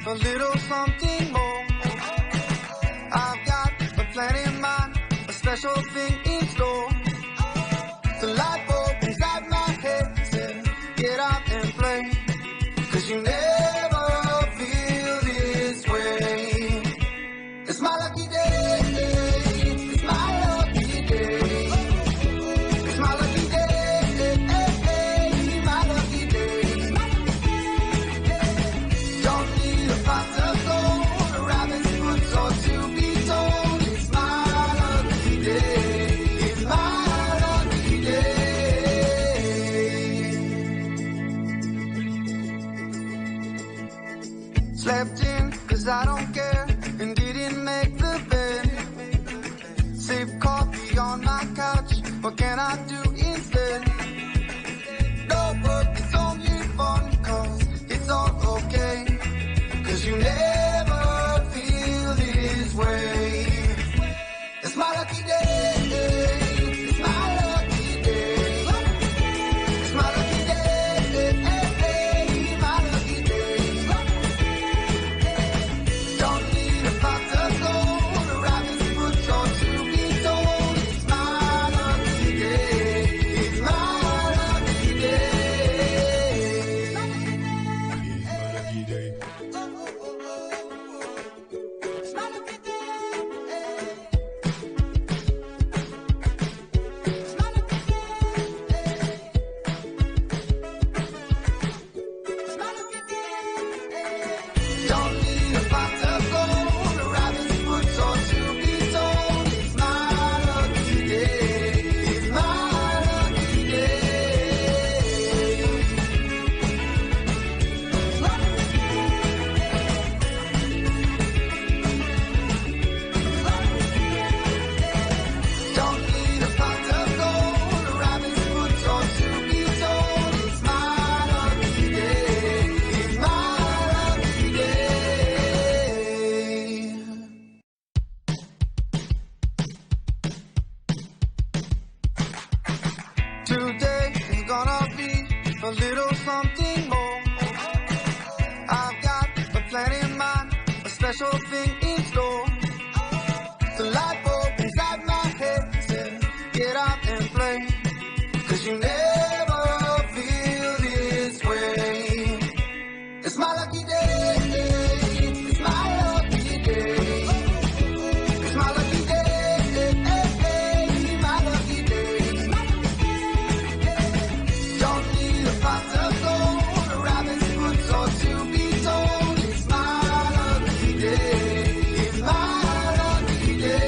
a little something more. I've got a plan in mind, a special thing in store. The light bulb inside my head said, get out and play, 'cause you never feel this way. It's my lucky day, it's my lucky day. It's my lucky day, my lucky day. Don't need a pot of gold, a rabbit's foot or to be told. It's my lucky day, it's my lucky day. Slept in 'cause I don't care, and didn't make the bed. Sip coffee on my couch, what can I do instead? No work, it's only fun, 'cause it's all okay. 'Cause you never feel this way. It's my lucky day, it's my lucky day. It's my lucky day, my lucky day. Don't need a pot of gold, a rabbit's foot or to be told. It's my lucky day, it's my lucky day. It's my lucky day. It's my lucky day. It's my lucky day. Don't need a pot of gold, a rabbit's foot or to be told. It's my lucky day, it's my lucky day. It's my lucky day. Don't need a pot of gold, a rabbit's foot or to be told. It's my lucky day, it's my lucky day. Today is gonna be a little something more. I've got a plan in mind, a special thing in store. The light bulb inside my head said, get out and play, 'cause you never feel this way. It's my lucky day, it's my lucky day. It's my lucky day, my lucky day. Don't need a pot of gold, a rabbit's foot or to be told. It's my lucky day, it's my lucky day.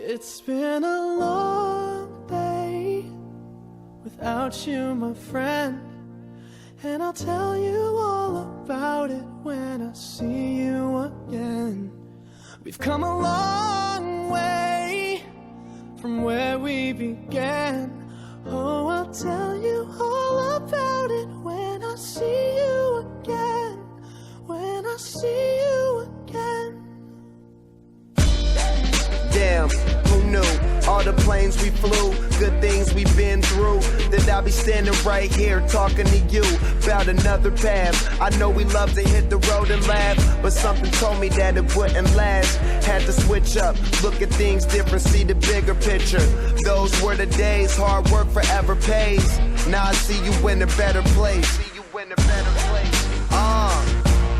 It's been a long day without you, my friend, and I'll tell you all about it when I see you again. We've come a long way from where we began. Oh, I'll tell you all about it when I see you again. When I see you again. Damn, who knew? All the planes we flew, good things we've been through, that I'll be standing right here talking to you about another path. I know we love to hit the road and laugh, but something told me that it wouldn't last. Had to switch up, look at things different, see the bigger picture. Those were the days, hard work forever pays. Now I see you in a better place.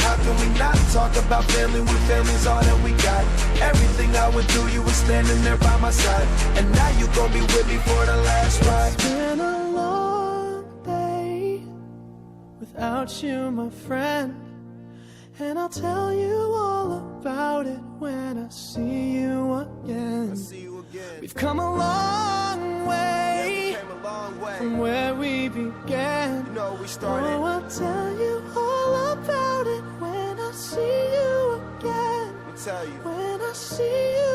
How can we not talk about family when family's all that we got? Everything I would do, you were standing there by my side, and now you gon' be with me for the last ride. It's been a long day without you, my friend, And I'll tell you all about it when I see you again. We've come a long way, from where we began. You know, we started. Oh, I'll tell you all about it when I see you again. Let me tell you. When I see you